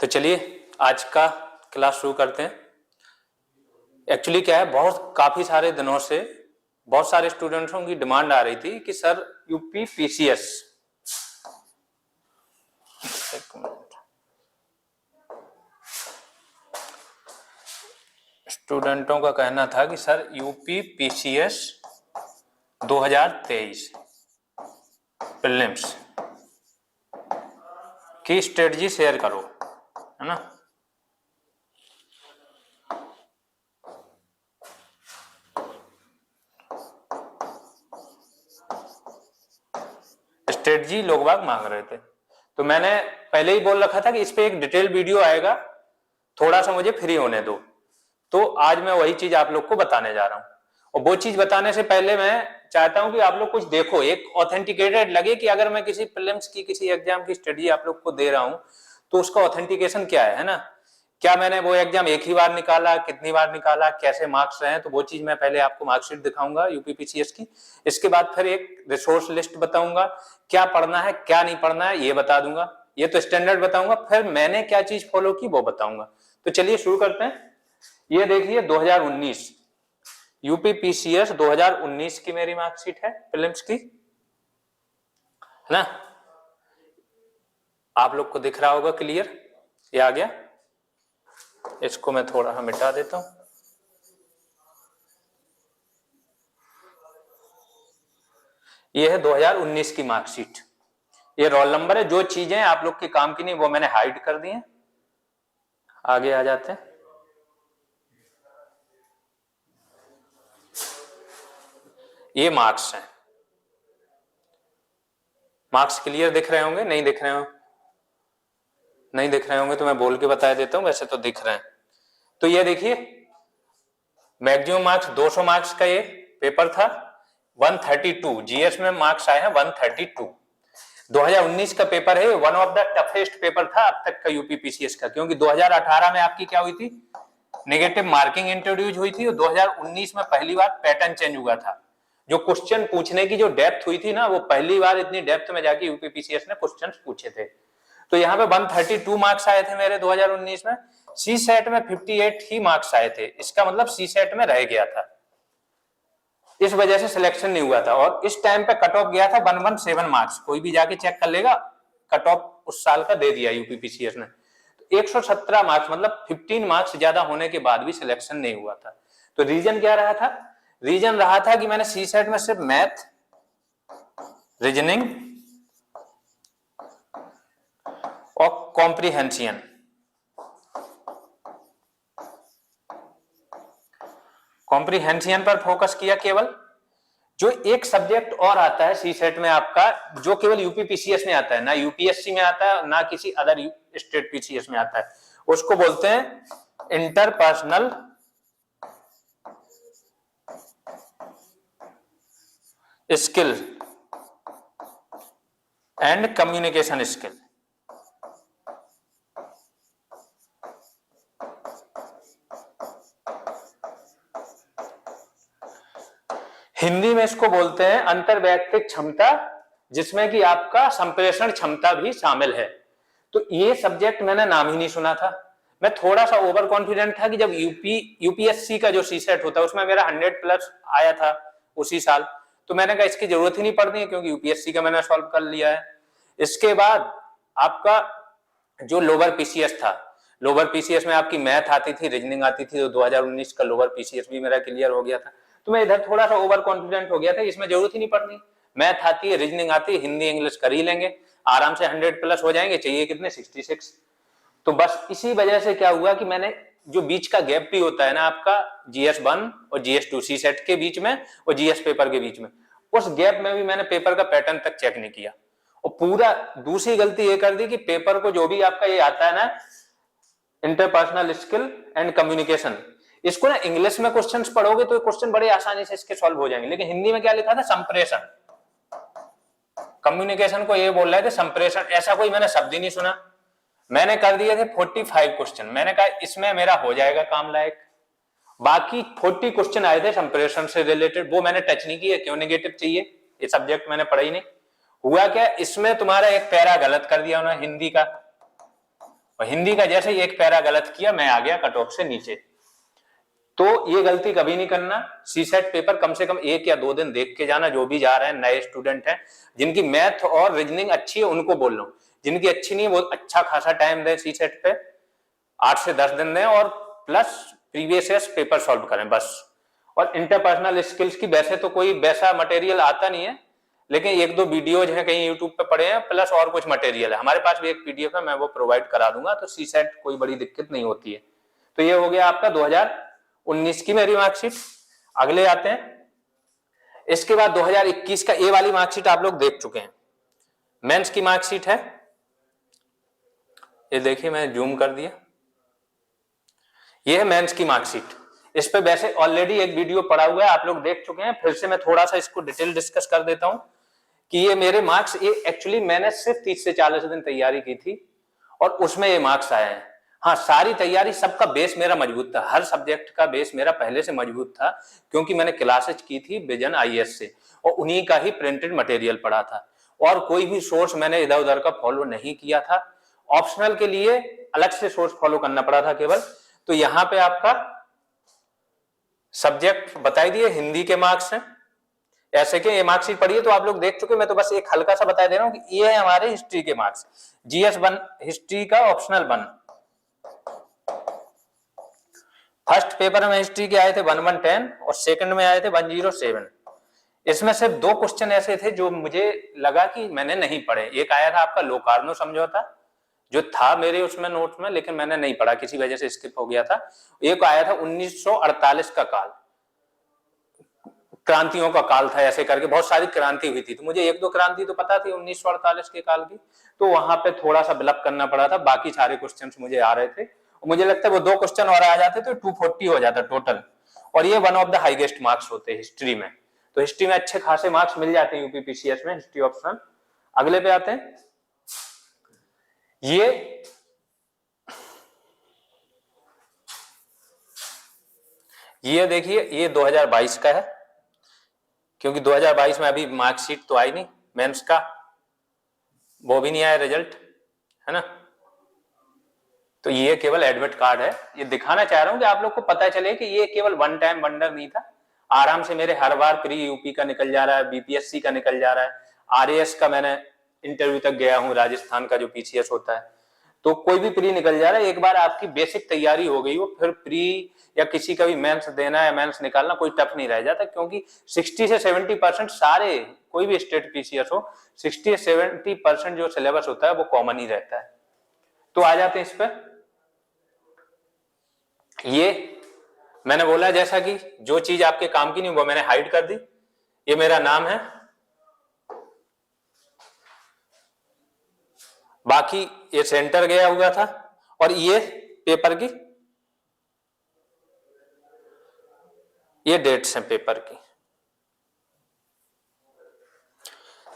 तो चलिए आज का क्लास शुरू करते हैं। एक्चुअली क्या है, काफी सारे दिनों से बहुत सारे स्टूडेंट्सों की डिमांड आ रही थी कि सर यूपी पीसीएस, स्टूडेंटों का कहना था कि सर यूपी पीसीएस 2023 प्रीलिम्स की स्ट्रेटजी शेयर करो, है ना। स्ट्रेटजी लोग बाग मांग रहे थे, तो मैंने पहले ही बोल रखा था कि इस पे एक डिटेल वीडियो आएगा, थोड़ा सा मुझे फ्री होने दो। तो आज मैं वही चीज आप लोग को बताने जा रहा हूं, और वो चीज बताने से पहले मैं चाहता हूं कि आप लोग कुछ देखो, एक ऑथेंटिकेटेड लगे कि अगर मैं किसी प्रीलिम्स की किसी एग्जाम की स्टडी आप लोग को दे रहा हूं तो उसका ऑथेंटिकेशन क्या है ना। क्या मैंने वो एग्जाम एक ही बार निकाला, कितनी बार निकाला, कैसे मार्क्स रहे, तो वो चीज मैं पहले आपको मार्कशीट दिखाऊंगा यूपीपीसीएस की। इसके बाद फिर एक रिसोर्स लिस्ट बताऊंगा, क्या पढ़ना है क्या नहीं पढ़ना है ये बता दूंगा, ये तो स्टैंडर्ड बताऊंगा, फिर मैंने क्या चीज फॉलो की वो बताऊंगा। तो चलिए शुरू करते हैं। ये देखिए 2019 यूपीपीसीएस 2019 की मेरी मार्कशीट है प्रीलिम्स की, है ना। आप लोग को दिख रहा होगा क्लियर, ये आ गया। इसको मैं थोड़ा मिटा देता हूं। ये है 2019 की मार्कशीट, ये रोल नंबर है। जो चीजें आप लोग के काम की नहीं वो मैंने हाइड कर दी हैं। आगे आ जाते हैं। ये मार्क्स हैं, मार्क्स क्लियर दिख रहे होंगे, नहीं दिख रहे हो, नहीं दिख रहे होंगे तो मैं बोल के बता देता हूं, वैसे तो दिख रहे हैं। तो ये देखिए मैक्सिमम मार्क्स 200 मार्क्स का ये पेपर था। 132 जीएस में मार्क्स आए हैं 132। 2019 का पेपर है, one of the toughest paper था अब तक का यूपीपीसीएस का, क्योंकि 2018 में आपकी क्या हुई थी, नेगेटिव मार्किंग इंट्रोड्यूस हुई थी, और 2019 में पहली बार पैटर्न चेंज हुआ था। जो क्वेश्चन पूछने की जो डेप्थ हुई थी ना, वो पहली बार इतनी डेप्थ में जाके यूपीपीसीएस ने क्वेश्चन पूछे थे। तो यहाँ पे 132 मार्क्स आए थे मेरे 2019 में। सी सेट में 58 ही मार्क्स आए थे, इसका मतलब सी सेट में रह गया था, इस वजह से सिलेक्शन नहीं हुआ था। और इस टाइम पे कट ऑफ गया था 117 मार्क्स, कोई भी जाके चेक कर लेगा, कट ऑफ उस साल का दे दिया यूपीपीसीएस ने। 117 मार्क्स मतलब 15 मार्क्स ज्यादा होने के बाद भी सिलेक्शन नहीं हुआ था। तो रीजन क्या रहा था, रीजन रहा था कि मैंने सी सेट में सिर्फ मैथ, रीजनिंग और कॉम्प्रिहेंशन, कॉम्प्रिहेंशन पर फोकस किया केवल। जो एक सब्जेक्ट और आता है सी सेट में आपका, जो केवल यूपीपीसीएस में आता है, ना यूपीएससी में आता है ना किसी अदर स्टेट पीसीएस में आता है, उसको बोलते हैं interpersonal skill and communication skill. Hindi में इसको बोलते हैं अंतर्वैयक्तिक क्षमता, जिसमें कि आपका संप्रेषण क्षमता भी शामिल है। तो ये सब्जेक्ट मैंने नाम ही नहीं सुना था। मैं थोड़ा सा ओवर कॉन्फिडेंट था कि जब यूपीएससी का जो सी सेट होता है उसमें मेरा 100+ आया था उसी साल, तो मैंने कहा इसकी जरूरत ही नहीं पड़नी है क्योंकि यूपीएससी का मैंने सॉल्व कर लिया है। इसके बाद आपका जो लोअर पीसीएस था, लोअर पीसीएस में आपकी मैथ आती थी, रीजनिंग आती थी, तो 2019 का लोअर पीसीएस भी मेरा क्लियर हो गया था। तो मैं इधर थोड़ा सा ओवर कॉन्फिडेंट हो गया था, इसमें जरूरत ही नहीं पड़नी, मैथ आती है, रीजनिंग आती है, हिंदी इंग्लिश कर ही लेंगे, आराम से 100+ हो जाएंगे, चाहिए कितने 66। तो बस इसी वजह से क्या हुआ कि मैंने जो बीच का गैप भी होता है ना आपका GS1 और GS2 सी सेट के बीच में और जीएस पेपर के बीच में, उस गैप में भी मैंने पेपर का पैटर्न तक चेक नहीं किया। और पूरा दूसरी गलती ये कर दी कि पेपर को जो भी आपका ये आता है ना इंटरपर्सनल स्किल एंड कम्युनिकेशन, इसको ना इंग्लिश में क्वेश्चंस पढ़ोगे तो क्वेश्चन बड़े आसानी से इसके सॉल्व हो जाएंगे, लेकिन हिंदी में क्या लिखा था, संप्रेषण। कम्युनिकेशन को ये बोल रहे थे संप्रेषण, ऐसा कोई मैंने शब्द ही नहीं सुना। मैंने कर दिए थे 45 क्वेश्चन, मैंने कहा इसमें मेरा हो जाएगा काम लायक। बाकी 40 क्वेश्चन आए थे संप्रेषण से रिलेटेड, वो मैंने टच नहीं किए, क्यों नेगेटिव चाहिए, ये सब्जेक्ट मैंने पढ़ा ही नहीं। हुआ क्या, इसमें तुम्हारा एक पैरा गलत कर दिया उन्होंने हिंदी का, और हिंदी का जैसे ही एक पैरा गलत किया मैं आ गया कट ऑफ से नीचे। तो ये गलती कभी नहीं करना। सीसेट पेपर कम से कम 1 या 2 दिन देख के जाना। जो भी जा रहे हैं नए स्टूडेंट हैं, जिनकी मैथ और रीजनिंग अच्छी है उनको बोल रहा हूं, जिनकी अच्छी नहीं है वो अच्छा खासा टाइम दें सीसेट पे, 8 से 10 दिन दें, और plus previous year paper solve करें बस। और इंटरपर्सनल स्किल्स की वैसे तो कोई वैसा मटेरियल आता नहीं है, लेकिन 1-2 वीडियोज हैं कहीं यूट्यूब पे पड़े हैं, प्लस और कुछ मटेरियल है। हमारे पास भी एक पीडीएफ है, मैं वो प्रोवाइड करा दूंगा, तो सीसेट कोई बड़ी दिक्कत नहीं होती है। तो ये हो गया आपका 2019 की मेरी मार्कशीट। अगले आते हैं, इसके बाद 2021 का ए वाली मार्कशीट आप लोग देख चुके हैं। मेंस की मार्कशीट है, ये देखिए मैं जूम कर दिया, ये है मेंस की मार्कशीट। इस पे वैसे ऑलरेडी एक वीडियो पड़ा हुआ है, आप लोग देख चुके हैं, फिर से मैं थोड़ा सा इसको डिटेल डिस्कस कर देता हूं कि ये मेरे मार्क्स, ये एक्चुअली मैंने सिर्फ 30 से 40 दिन तैयारी की थी और उसमें ये मार्क्स आए हैं। हाँ, सारी तैयारी, सबका बेस मेरा मजबूत था, हर सब्जेक्ट का बेस मेरा पहले से मजबूत था, क्योंकि मैंने क्लासेज की थी विजन आईएएस से और उन्हीं का ही प्रिंटेड मटेरियल पढ़ा था, और कोई भी सोर्स मैंने इधर उधर का फॉलो नहीं किया था। ऑप्शनल के लिए अलग से सोर्स फॉलो करना पड़ा था केवल। तो यहाँ पे आपका सब्जेक्ट बताई दिए, हिंदी के मार्क्स हैं, ऐसे के ये मार्क्सिट पढ़िए तो आप लोग देख चुके, मैं तो बस एक हल्का सा बता दे रहा हूं कि ये है हमारे हिस्ट्री के मार्क्स। जीएस 1 हिस्ट्री का ऑप्शनल 1, फर्स्ट पेपर में हिस्ट्री के आए थे 1110 और सेकंड में आए थे 107। इसमें सिर्फ 2 क्वेश्चन ऐसे थे जो मुझे लगा कि मैंने नहीं पढ़े। एक आया था आपका लोकार्नो समझौता, जो था मेरे उसमें नोट में, लेकिन मैंने नहीं पढ़ा, किसी वजह से स्किप हो गया था। एक आया था 1948 का काल, क्रांतियों का काल था, ऐसे करके बहुत सारी क्रांति हुई थी, तो मुझे 1-2 क्रांति तो पता थी 1948 के काल की, तो वहां पे थोड़ा सा बिलअप करना पड़ा था। बाकी सारे क्वेश्चंस मुझे आ रहे थे, मुझे लगता है वो 2 क्वेश्चन और आ जाते तो 240 हो जाता टोटल, और ये one of the highest marks होते हैं हिस्ट्री में। तो हिस्ट्री में अच्छे खासे मार्क्स मिल जाते हैं यूपीपीसीएस में, हिस्ट्री ऑप्शनल। अगले पे आते हैं, ये देखिए, ये 2022 का है, क्योंकि 2022 में अभी मार्कशीट तो आई नहीं, मेंस का वो भी नहीं आया रिजल्ट, है ना। तो ये केवल एडमिट कार्ड है, ये दिखाना चाह रहा हूं कि आप लोग को पता चले कि ये केवल वन टाइम वंडर नहीं था। आराम से मेरे हर बार प्री यूपी का निकल जा रहा है, बीपीएससी का निकल जा रहा है, आरएएस का मैंने इंटरव्यू तक गया हूं, राजस्थान का जो पीसीएस होता है, तो कोई भी प्री निकल जा रहा है। एक बार आपकी बेसिक तैयारी हो गई हो, फिर प्री या किसी का भी मेंस देना है, मेंस निकालना कोई टफ नहीं रह जाता, क्योंकि 60 से 70% सारे, कोई भी स्टेट पीसीएस हो, 60 से 70% जो सिलेबस होता है वो कॉमन ही रहता है। तो आ जाते हैं इस पर। ये मैंने बोला जैसा कि जो चीज आपके काम की नहीं वो मैंने हाइड कर दी। ये मेरा नाम है, बाकी ये सेंटर गया हुआ था, और ये पेपर की ये डेट्स हैं पेपर की।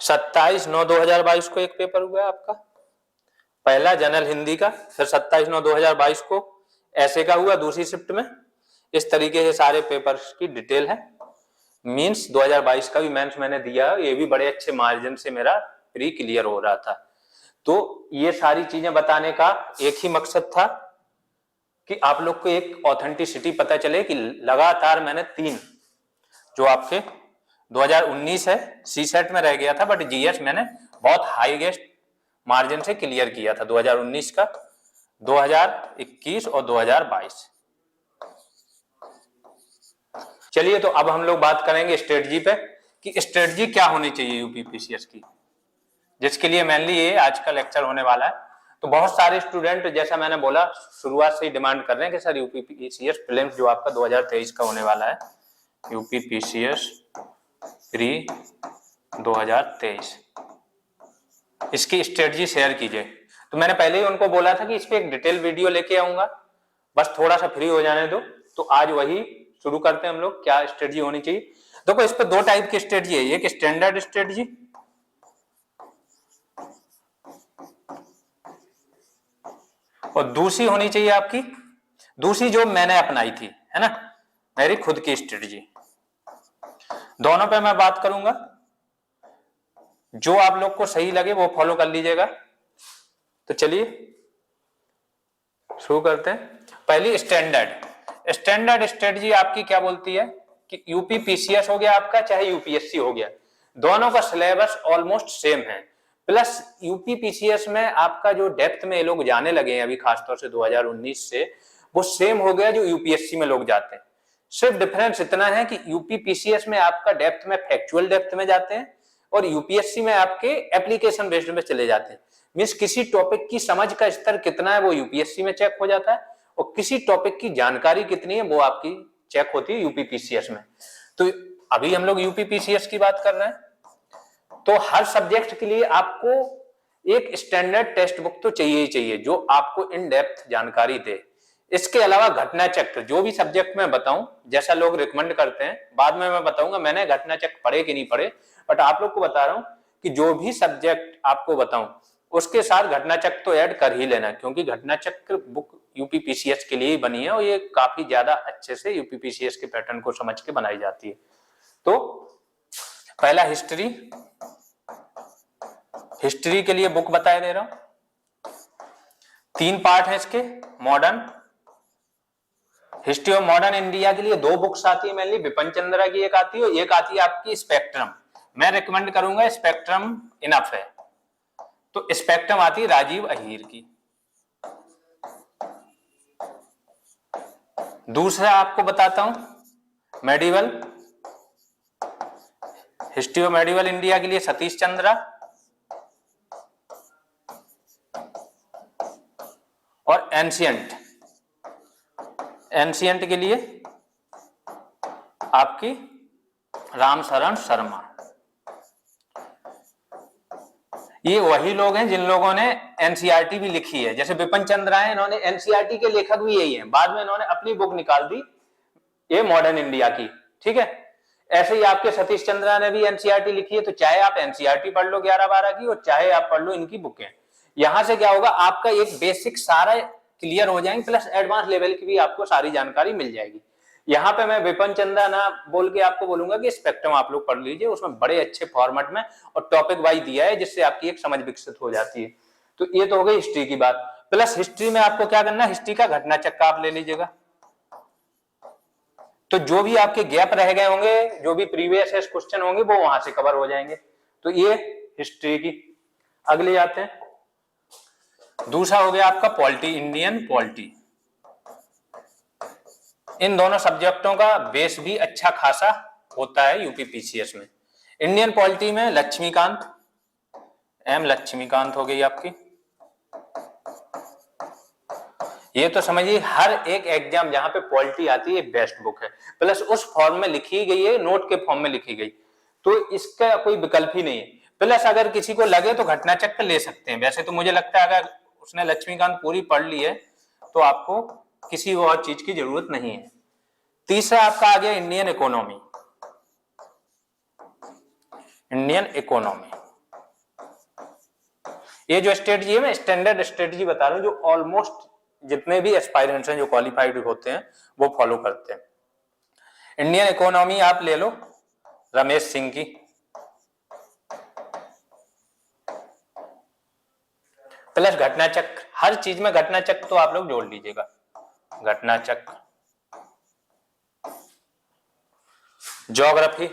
27/9/2022 को एक पेपर हुआ है आपका, पहला जनरल हिंदी का, फिर 27/9/2022 को ऐसे का हुआ दूसरी शिफ्ट में। इस तरीके से सारे पेपर्स की डिटेल है। मींस 2022 का भी मेंस मैंने दिया, ये भी बड़े अच्छे मार्जिन से मेरा प्री क्लियर हो रहा था। तो ये सारी चीजें बताने का एक ही मकसद था कि आप लोग को एक ऑथेंटिसिटी पता चले कि लगातार मैंने 3 जो आपके 2019 है सीसेट में रह गया था, बट जीएस मैंने बहुत हाईएस्ट मार्जिन से क्लियर किया था 2019 का, 2021 और 2022। चलिए, तो अब हम लोग बात करेंगे स्ट्रेटजी पे कि स्ट्रेटजी क्या होनी चाहिए यूपीपीसीएस की, जिसके लिए मेनली ये आज का लेक्चर होने वाला है। तो बहुत सारे स्टूडेंट, जैसा मैंने बोला, शुरुआत से ही डिमांड कर रहे हैं कि सर यूपीपीसीएस प्रीलिम्स जो आपका 2023 का होने वाला है, यूपीपीसीएस प्री 2023, इसकी स्ट्रेटजी शेयर कीजिए। तो मैंने पहले ही उनको बोला था कि इस पे एक डिटेल वीडियो लेके आऊंगा, बस थोड़ा सा फ्री हो जाने दो। तो आज वही शुरू करते हैं हम लोग, क्या स्ट्रेटजी होनी चाहिए। देखो, इस पे 2 टाइप की स्ट्रेटजी है, एक स्टैंडर्ड स्ट्रेटजी और दूसरी होनी चाहिए आपकी, दूसरी जो मैंने अपनाई थी, है ना, मेरी खुद की स्ट्रेटजी। दोनों पे मैं बात करूंगा, जो आप लोग को सही लगे वो फॉलो कर लीजिएगा। तो चलिए, शुरू करते हैं। पहली स्टैंडर्ड स्ट्रेटजी आपकी क्या बोलती है कि यूपी पीसीएस हो गया आपका, चाहे यूपीएससी हो गया, दोनों का सिलेबस ऑलमोस्ट सेम है। प्लस यूपी पीसीएस में आपका जो डेप्थ में ये लोग जाने लगे हैं अभी खासतौर से 2019 से, वो सेम हो गया जो यूपीएससी में लोग जाते हैं। सिर्फ डिफरेंस इतना है कि यूपी पीसीएस में आपका डेप्थ में फैक्चुअल डेप्थ में जाते हैं और यूपीएससी में आपके एप्लीकेशन बेस्ड में चले जाते हैं। मींस किसी टॉपिक की समझ का स्तर कितना है वो यूपीएससी में चेक हो जाता है और किसी टॉपिक की जानकारी कितनी है वो आपकी चेक होती है यूपी पीसीएस में। तो अभी हम लोग यूपी पीसीएस की बात कर रहे हैं, तो हर सब्जेक्ट के लिए आपको एक स्टैंडर्ड टेक्स्ट बुक तो चाहिए ही चाहिए जो आपको इन डेप्थ जानकारी दे। इसके अलावा घटना चक्र, जो भी सब्जेक्ट में बताऊं, जैसा लोग रिकमेंड करते हैं, बाद में मैं बताऊंगा मैंने घटना चक्र पढ़े कि नहीं पढ़े, बट आप लोग को बता रहा हूं कि जो भी सब्जेक्ट आपको बताऊं उसके साथ घटना चक्र तो ऐड कर ही लेना, क्योंकि घटना चक्र बुक यूपी पीसीएस के लिए ही बनी है और ये काफी ज्यादा अच्छे से यूपी पीसीएस के पैटर्न को समझ के बनाई जाती है। तो पहला हिस्ट्री के लिए बुक बताए दे रहा हूं। 3 पार्ट है इसके। Modern history of modern India के लिए 2 बुक्स आती है मेनली, बिपिन चंद्रा की एक आती है, एक आती है आपकी स्पेक्ट्रम। मैं रिकमेंड करूंगा स्पेक्ट्रम, इनफ है। तो स्पेक्ट्रम आती है राजीव अहीर की। दूसरा आपको बताता हूं medieval history of medieval India के लिए सतीश चंद्रा, और एंशियंट के लिए आपकी राम शरण शर्मा। ये वही लोग हैं जिन लोगों ने एनसीईआरटी भी लिखी है, जैसे बिपिन चंद्रा है, इन्होंने एनसीईआरटी के लेखक भी यही हैं, बाद में इन्होंने अपनी बुक निकाल दी ये मॉडर्न इंडिया की, ठीक है। ऐसे ही आपके सतीश चंद्रा ने भी एनसीईआरटी लिखी है, तो चाहे आप एनसीईआरटी पढ़ लो 11-12 की और चाहे आप पढ़ लो इनकी बुकें। यहां से क्या होगा, आपका एक बेसिक सारा क्लियर हो जाएंगे, प्लस एडवांस लेवल की भी आपको सारी जानकारी मिल जाएगी। यहाँ पे मैं विपिन चंद्रा ना बोल के आपको बोलूंगा कि स्पेक्ट्रम आप लोग पढ़ लीजिए, उसमें बड़े अच्छे फॉर्मेट में और टॉपिक वाइज दिया है जिससे आपकी एक समझ विकसित हो जाती है। तो ये तो हो गई हिस्ट्री की बात। प्लस हिस्ट्री में आपको क्या करना है, हिस्ट्री का घटना चक्र आप ले लीजिएगा। तो जो भी आपके गैप रह गए होंगे, जो भी प्रीवियस क्वेश्चन होंगे वो वहां से कवर हो जाएंगे। तो ये हिस्ट्री की। अगले आते हैं, दूसरा हो गया आपका पॉलिटी, इंडियन पॉलिटी। इन दोनों सब्जेक्टों का बेस भी अच्छा खासा होता है यूपी पीसीएस में। इंडियन पॉलिटी में लक्ष्मीकांत, एम लक्ष्मीकांत हो गई आपकी। ये तो समझिए हर एक एग्जाम जहां पे पॉलिटी आती है बेस्ट बुक है, प्लस उस फॉर्म में लिखी गई है, नोट के फॉर्म में लिखी गई, तो इसका कोई विकल्प ही नहीं है। प्लस अगर किसी को लगे तो घटना चक्र ले सकते हैं। वैसे तो मुझे लगता है अगर उसने लक्ष्मीकांत पूरी पढ़ ली है तो आपको किसी और चीज की जरूरत नहीं है। तीसरा आपका आ गया इंडियन इकोनॉमी। इंडियन इकोनॉमी ये जो स्ट्रेटजी है, मैं स्टैंडर्ड स्ट्रेटजी बता रहा हूं जो ऑलमोस्ट जितने भी एस्पायरेंट्स हैं जो क्वालिफाइड होते हैं वो फॉलो करते हैं। इंडियन इकोनॉमी आप ले लो रमेश सिंह की। प्लस घटना चक्र, हर चीज में घटना चक्र तो आप लोग जोड़ लीजिएगा। घटना चक्र, ज्योग्राफी,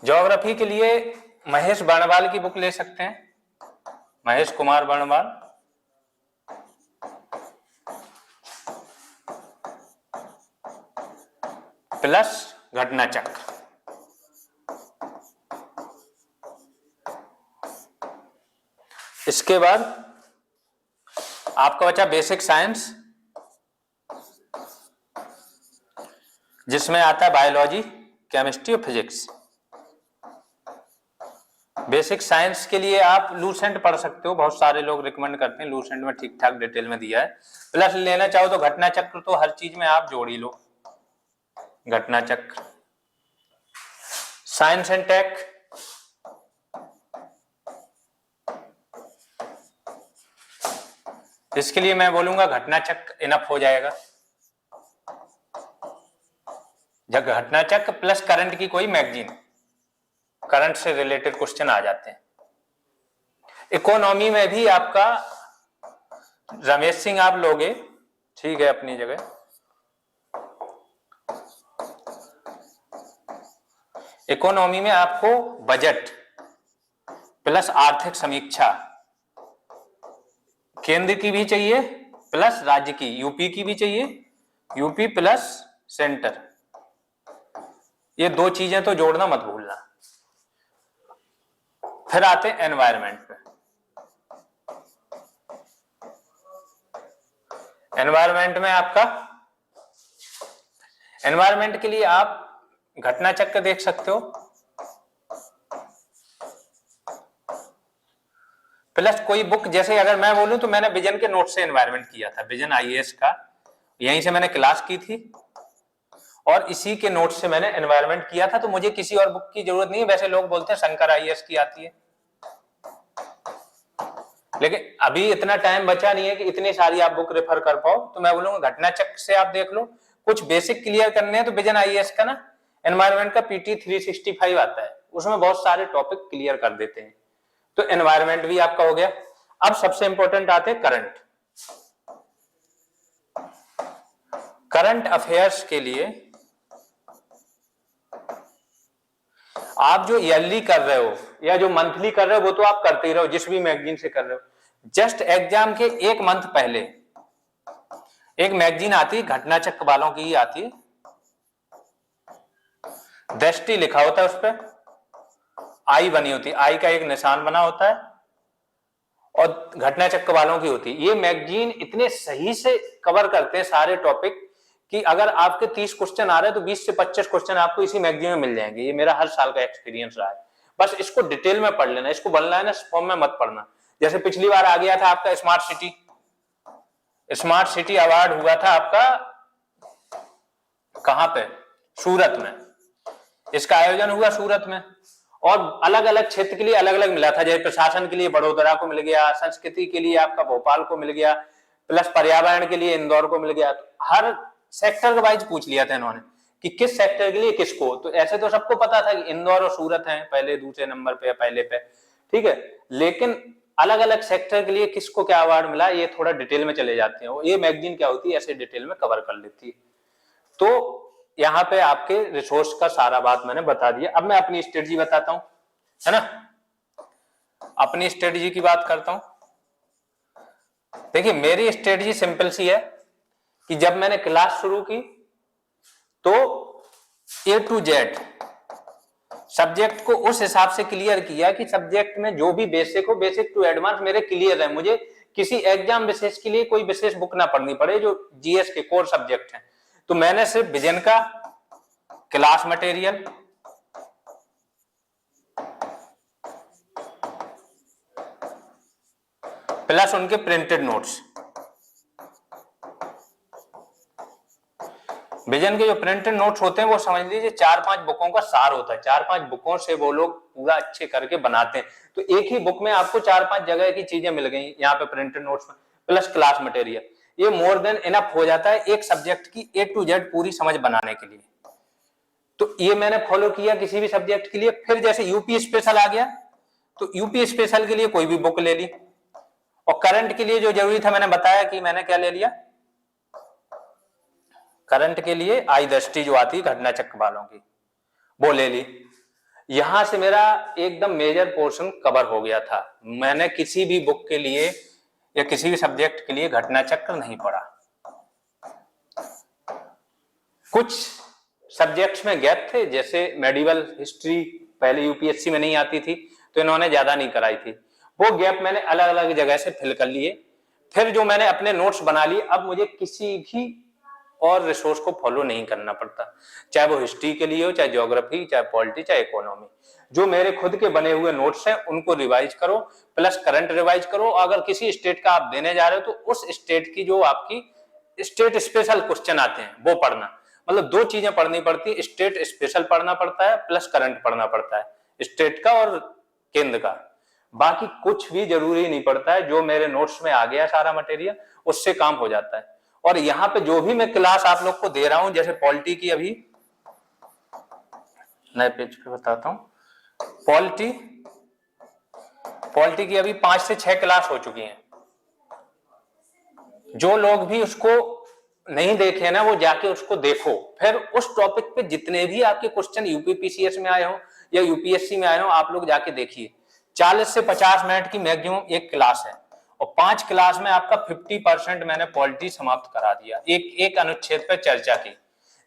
ज्योग्राफी के लिए महेश बर्णवाल की बुक ले सकते हैं, महेश कुमार बर्णवाल। प्लस घटना चक्र। इसके बाद आपका बचा बेसिक साइंस, जिसमें आता है बायोलॉजी, केमिस्ट्री और फिजिक्स। बेसिक साइंस के लिए आप लूसेंट पढ़ सकते हो, बहुत सारे लोग रिकमेंड करते हैं, लूसेंट में ठीक ठाक डिटेल में दिया है। प्लस लेना चाहो तो घटना चक्र तो हर चीज में आप जोड़ ही लो। घटना चक्र, साइंस एंड टेक, इसके लिए मैं बोलूंगा घटना चक्र इनफ हो जाएगा। जब घटना चक्र प्लस करंट की कोई मैगजीन, करंट से रिलेटेड क्वेश्चन आ जाते हैं। इकोनॉमी में भी आपका रमेश सिंह आप लोगे, ठीक है अपनी जगह। इकोनॉमी में आपको बजट प्लस आर्थिक समीक्षा, केंद्र की भी चाहिए प्लस राज्य की, यूपी की भी चाहिए, यूपी प्लस सेंटर, ये दो चीजें तो जोड़ना मत भूलना। फिर आते हैं एनवायरमेंट पे। एनवायरमेंट में आपका, एनवायरमेंट के लिए आप घटना चक्र देख सकते हो, प्लस कोई बुक, जैसे अगर मैं बोलूं तो मैंने विजन के नोट से एनवायरमेंट किया था, विजन आईएएस का, यहीं से मैंने क्लास की थी और इसी के नोट से मैंने एनवायरमेंट किया था, तो मुझे किसी और बुक की जरूरत नहीं है। वैसे लोग बोलते हैं शंकर आईएएस की आती है, लेकिन अभी इतना टाइम बचा नहीं है कि इतनी सारी आप बुक रेफर कर पाओ, तो मैं बोलूंगा घटना चक्र से आप देख लो। कुछ बेसिक क्लियर करने हैं तो विजन आईएएस का ना एनवायरमेंट का पीटी 365 आता है, उसमें बहुत सारे टॉपिक क्लियर कर देते हैं। तो एनवायरमेंट भी आपका हो गया। अब सबसे इंपॉर्टेंट आते हैं करंट। करंट अफेयर्स के लिए आप जो ईयरली कर रहे हो या जो मंथली कर रहे हो वो तो आप करते ही रहो, जिस भी मैगजीन से कर रहे हो। जस्ट एग्जाम के एक मंथ पहले एक मैगजीन आती है, घटना चक्र वालों की ही आती है, दृष्टि लिखा होता है, उस पर आई बनी होती है, आई का एक निशान बना होता है और घटना चक्र वालों की होती है। ये मैगजीन इतने सही से कवर करते हैं सारे टॉपिक कि अगर आपके 30 क्वेश्चन आ रहे हैं तो 20 से 25 क्वेश्चन आपको इसी मैगजीन में मिल जाएंगे। ये मेरा हर साल का एक्सपीरियंस रहा है। बस इसको डिटेल में पढ़ लेना, इसको बनना है ना फॉर्म में मत पढ़ना। जैसे पिछली बार आ गया था आपका स्मार्ट सिटी अवार्ड हुआ था आपका कहां पे, सूरत में। इसका आयोजन हुआ सूरत में और अलग अलग क्षेत्र के लिए अलग अलग मिला था। जैसे प्रशासन के लिए बड़ोदरा को मिल गया, संस्कृति के लिए आपका भोपाल को मिल गया, प्लस पर्यावरण के लिए इंदौर को मिल गया। तो हर सेक्टर के वाइज पूछ लिया था इन्होंने कि किस सेक्टर के लिए किसको। तो ऐसे तो सबको पता था कि इंदौर और सूरत हैं पहले दूसरे नंबर पे या पहले पे, ठीक है, लेकिन अलग अलग सेक्टर के लिए किसको क्या अवार्ड मिला ये थोड़ा डिटेल में चले जाते हैं। ये मैगजीन क्या होती है, ऐसे डिटेल में कवर कर लेती है। तो यहाँ पे आपके रिसोर्स का सारा बात मैंने बता दिया। अब मैं अपनी स्ट्रेटजी बताता हूं, है ना, अपनी स्ट्रेटजी की बात करता हूं। देखिए मेरी स्ट्रेटजी सिंपल सी है कि जब मैंने क्लास शुरू की तो A to Z सब्जेक्ट को उस हिसाब से क्लियर किया कि सब्जेक्ट में जो भी बेसिक हो, बेसिक टू एडवांस मेरे क्लियर है। मुझे किसी एग्जाम विशेष के लिए कोई विशेष बुक ना पढ़नी पड़े जो जीएस के कोर सब्जेक्ट हैं। तो मैंने सिर्फ विजन का क्लास मटेरियल, प्लस उनके प्रिंटेड नोट्स, विजन के जो प्रिंटेड नोट्स होते हैं वो समझ लीजिए 4-5 बुकों का सार होता है। 4-5 बुकों से वो लोग पूरा अच्छे करके बनाते हैं। तो एक ही बुक में आपको 4-5 जगह की चीजें मिल गई यहाँ पे प्रिंटेड नोट्स में, प्लस क्लास मटेरियल। ये मोर देन इनफ हो जाता है एक सब्जेक्ट की A to Z पूरी समझ बनाने के लिए। तो ये मैंने फॉलो किया किसी भी सब्जेक्ट के लिए। फिर जैसे यूपी स्पेशल आ गया तो यूपी स्पेशल के लिए कोई भी बुक ले ली, और करंट के लिए जो जरूरी था मैंने बताया कि मैंने क्या ले लिया, करंट के लिए आई दृष्टि जो आती है घटना चक्र वालों की वो ले ली। यहां से मेरा एकदम मेजर पोर्शन कवर हो गया था। मैंने किसी भी बुक के लिए या किसी भी सब्जेक्ट के लिए घटना चक्र नहीं पढ़ा। कुछ सब्जेक्ट्स में गैप थे, जैसे मेडिवल हिस्ट्री पहले यूपीएससी में नहीं आती थी तो इन्होंने ज्यादा नहीं कराई थी, वो गैप मैंने अलग अलग जगह से फिल कर लिए। फिर जो मैंने अपने नोट्स बना लिए, अब मुझे किसी भी और रिसोर्स को फॉलो नहीं करना पड़ता, चाहे वो हिस्ट्री के लिए हो, चाहे ज्योग्राफी, चाहे पॉलिटी, चाहे इकोनॉमी। जो मेरे खुद के बने हुए नोट्स हैं उनको रिवाइज करो, प्लस करंट रिवाइज करो। अगर किसी स्टेट का आप देने जा रहे हो तो उस स्टेट की जो आपकी स्टेट स्पेशल क्वेश्चन आते हैं वो पढ़ना। मतलब दो चीजें पढ़नी पड़ती है, स्टेट स्पेशल पढ़ना पड़ता है प्लस करंट पढ़ना पड़ता है, स्टेट का और केंद्र का। बाकी कुछ भी जरूरी नहीं पड़ता है। जो मेरे नोट्स में आ गया सारा मटेरियल उससे काम हो जाता है। और यहाँ पे जो भी मैं क्लास आप लोग को दे रहा हूं, जैसे पॉलिटी की, अभी नए पेज पे बताता हूं, पॉलिटी की अभी 5 से 6 क्लास हो चुकी हैं। जो लोग भी उसको नहीं देखे ना वो जाके उसको देखो, फिर उस टॉपिक पे जितने भी आपके क्वेश्चन यूपीपीसीएस में आए हो या यूपीएससी में आए हो आप लोग जाके देखिए। 40 से 50 मिनट की मैक्सिमम एक क्लास है और 5 क्लास में आपका 50% मैंने पॉलिटी समाप्त करा दिया, एक एक अनुच्छेद पर चर्चा की।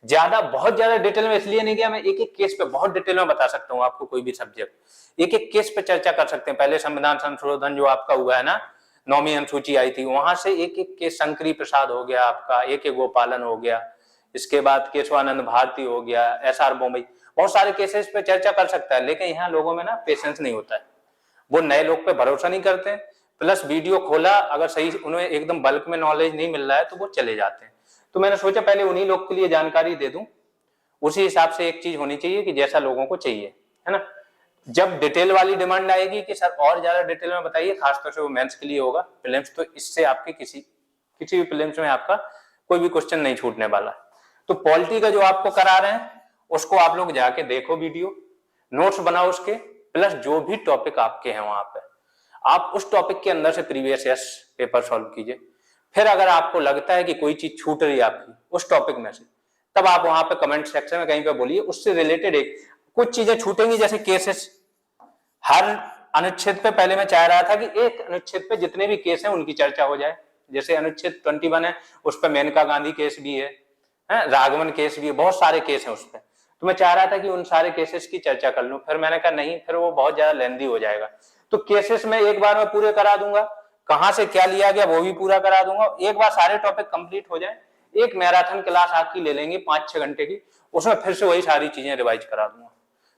बहुत ज्यादा डिटेल में इसलिए नहीं गया, मैं एक एक केस पे बहुत डिटेल में बता सकता हूँ आपको, कोई भी सब्जेक्ट एक एक केस पे चर्चा कर सकते हैं। पहले संविधान संशोधन जो आपका हुआ है ना, 9वीं अनुसूची आई थी, वहां से एक एक केस, शंकरी प्रसाद हो गया आपका, एक एक गोपालन हो गया, इसके बाद केशवानंद भारती हो गया, एसआर बोम्बई, बहुत सारे केसेस पे चर्चा कर सकता है। लेकिन यहाँ लोगों में ना पेशेंस नहीं होता है, वो नए लोग पे भरोसा नहीं करते, प्लस वीडियो खोला अगर सही उन्हें एकदम बल्क में नॉलेज नहीं मिल रहा है तो वो चले जाते हैं। तो मैंने सोचा पहले उन्हीं लोग के लिए जानकारी दे दूं, उसी हिसाब से एक चीज होनी चाहिए कि जैसा लोगों को चाहिए, है ना। जब डिटेल वाली डिमांड आएगी कि सर और ज्यादा डिटेल में बताइए, खासतौर से वो मेंस के लिए होगा, प्रीलिम्स तो इससे आपके किसी भी प्रीलिम्स में आपका कोई भी क्वेश्चन नहीं छूटने वाला। तो पॉलिटी का जो आपको करा रहे हैं उसको आप लोग जाके देखो, वीडियो नोट्स बनाओ उसके, प्लस जो भी टॉपिक आपके हैं वहां पे आप उस टॉपिक के अंदर से प्रीवियस ईयर पेपर सॉल्व कीजिए। फिर अगर आपको लगता है कि कोई चीज छूट रही है आपकी उस टॉपिक में से, तब आप वहां पे कमेंट सेक्शन में कहीं पे बोलिए, उससे रिलेटेड एक कुछ चीजें छूटेंगी, जैसे केसेस। हर अनुच्छेद पे पहले मैं चाह रहा था कि एक अनुच्छेद पे जितने भी केस हैं उनकी चर्चा हो जाए। जैसे अनुच्छेद 21 है, उस पर मेनका गांधी केस भी है, राघवन केस भी है, बहुत सारे केस हैं उस पर। तो मैं चाह रहा था कि उन सारे केसेस की चर्चा कर लूं, फिर मैंने कहा नहीं, फिर वो बहुत ज्यादा लेंदी हो जाएगा। तो केसेस में एक बार में पूरे करा दूंगा, कहां से क्या लिया गया वो भी पूरा करा दूंगा, एक बार सारे टॉपिक कंप्लीट हो जाए। एक मैराथन क्लास आपकी ले लेंगे 5-6 घंटे की, उसमें फिर से वही सारी चीजें रिवाइज करा दूंगा,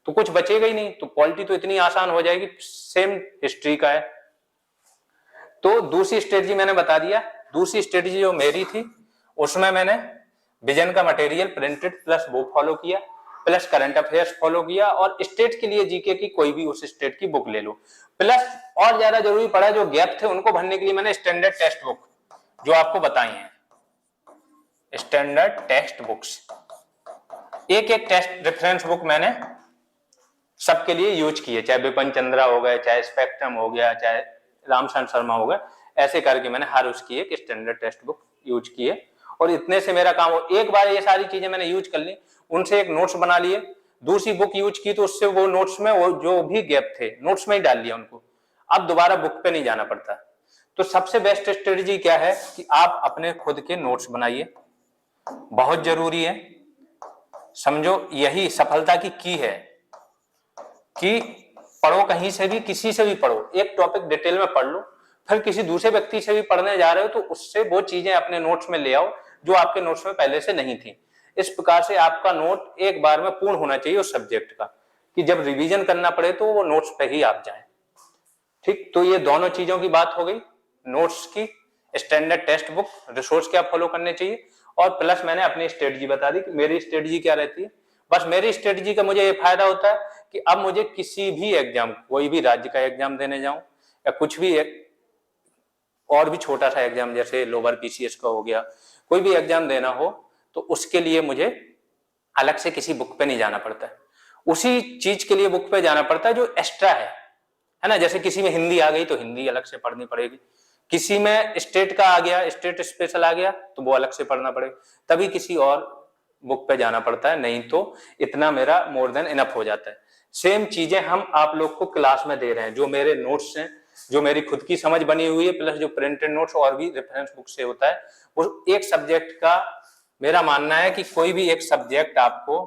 तो कुछ बचेगा ही नहीं। तो पॉलिटी तो इतनी आसान हो जाएगी, सेम हिस्ट्री का है। तो दूसरी स्ट्रेटजी मैंने बता दिया। दूसरी स्ट्रेटजी जो मेरी थी उसमें मैंने विजन का मटेरियल प्रिंटेड प्लस वो फॉलो किया, प्लस करंट अफेयर्स फॉलो किया, और स्टेट के लिए जीके की कोई भी उस स्टेट की बुक ले लो। प्लस और ज्यादा जरूरी पड़ा, जो गैप थे उनको भरने के लिए मैंने स्टैंडर्ड टेक्स्ट बुक जो आपको बताई हैं, स्टैंडर्ड टेक्स्ट बुक्स, एक एक टेस्ट रेफरेंस बुक मैंने सबके लिए यूज किए, चाहे विपिन चंद्रा हो गए, चाहे स्पेक्ट्रम हो गया, चाहे रामचंद्र शर्मा हो गए, ऐसे करके मैंने हर उसकी एक स्टैंडर्ड टेक्स्ट बुक यूज किए। और इतने से मेरा काम हो, एक बार ये सारी चीजें मैंने यूज कर ली, उनसे एक नोट्स बना लिए, दूसरी बुक यूज की तो उससे वो नोट्स में वो जो भी गैप थे नोट्स में ही डाल लिया उनको, अब दोबारा बुक पे नहीं जाना पड़ता। तो सबसे बेस्ट स्ट्रेटजी क्या है कि आप अपने खुद के नोट्स बनाइए, बहुत जरूरी है, समझो यही सफलता की की है कि पढ़ो, कहीं से भी किसी से भी पढ़ो, एक टॉपिक डिटेल में पढ़ लो, फिर किसी दूसरे व्यक्ति से भी पढ़ने जा रहे हो तो उससे वो चीजें अपने नोट्स में ले आओ जो आपके नोट्स में पहले से नहीं थी। इस प्रकार से आपका नोट एक बार में पूर्ण होना चाहिए उस सब्जेक्ट का, कि जब रिवीजन करना पड़े तो वो नोट्स पे ही आप जाएं। ठीक, तो ये दोनों चीजों की बात हो गई, नोट्स की, स्टैंडर्ड टेक्स्ट बुक, रिसोर्स क्या फॉलो करने चाहिए, और प्लस मैंने अपनी स्ट्रेटजी बता दी कि मेरी स्ट्रेटजी क्या रहती है। बस मेरी स्ट्रेटजी का मुझे ये फायदा होता है कि अब मुझे किसी भी एग्जाम, कोई भी राज्य का एग्जाम देने जाऊं या कुछ भी एक और भी छोटा सा एग्जाम जैसे लोअर पीसीएस का हो गया, कोई भी एग्जाम देना हो तो उसके लिए मुझे अलग से किसी बुक पे नहीं जाना पड़ता है, उसी चीज के लिए बुक पे जाना पड़ता है जो एक्स्ट्रा है ना। जैसे किसी में हिंदी आ गई तो हिंदी अलग से पढ़नी पड़ेगी, किसी में स्टेट का आ गया, स्टेट स्पेशल आ गया तो वो अलग से पढ़ना पड़ेगा, तभी किसी और बुक पे जाना पड़ता है, नहीं तो इतना मेरा मोर देन इनफ हो जाता है। सेम चीजें हम आप लोग को क्लास में दे रहे हैं, जो मेरे नोट्स हैं, जो मेरी खुद की समझ बनी हुई है, प्लस जो प्रिंटेड नोट्स और भी रेफरेंस बुक से होता है, वो एक सब्जेक्ट का मेरा मानना है कि कोई भी एक सब्जेक्ट आपको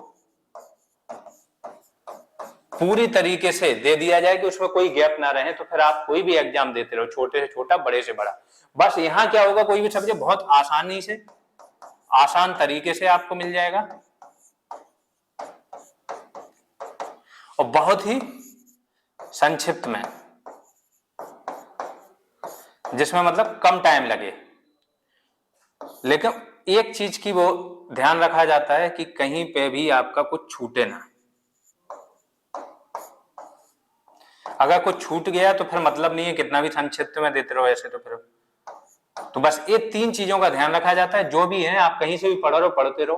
पूरी तरीके से दे दिया जाए कि उसमें कोई गैप ना रहे, तो फिर आप कोई भी एग्जाम देते रहो, छोटे से छोटा, बड़े से बड़ा। बस यहाँ क्या होगा, कोई भी सब्जेक्ट बहुत आसानी से, आसान तरीके से आपको मिल जाएगा और बहुत ही संक्षिप्त में, जिसमें मतलब कम टाइम लगे। लेकिन एक चीज की वो ध्यान रखा जाता है कि कहीं पे भी आपका कुछ छूटे ना, अगर कुछ छूट गया तो फिर मतलब नहीं है, कितना भी संक्षिप्त में देते रहो ऐसे, तो फिर तो बस ये 3 चीजों का ध्यान रखा जाता है। जो भी है आप कहीं से भी पढ़ रहे हो, पढ़ते रहो,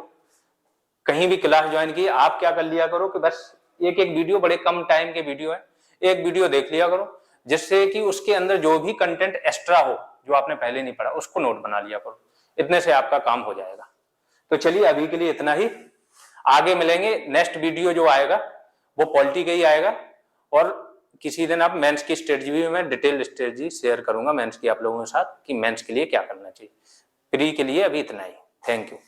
कहीं भी क्लास ज्वाइन की, आप क्या कर लिया करो कि बस एक एक वीडियो, बड़े कम टाइम के वीडियो है, एक वीडियो देख लिया करो, जिससे कि उसके अंदर जो भी कंटेंट एक्स्ट्रा हो जो आपने पहले नहीं पढ़ा उसको नोट बना लिया करो। इतने से आपका काम हो जाएगा। तो चलिए अभी के लिए इतना ही, आगे मिलेंगे। नेक्स्ट वीडियो जो आएगा वो पॉलिटी का ही आएगा, और किसी दिन आप मेंस की स्ट्रेटजी भी मैं डिटेल स्ट्रेटजी शेयर करूंगा मेंस की आप लोगों के साथ कि मेंस के लिए क्या करना चाहिए। प्री के लिए अभी इतना ही। Thank you.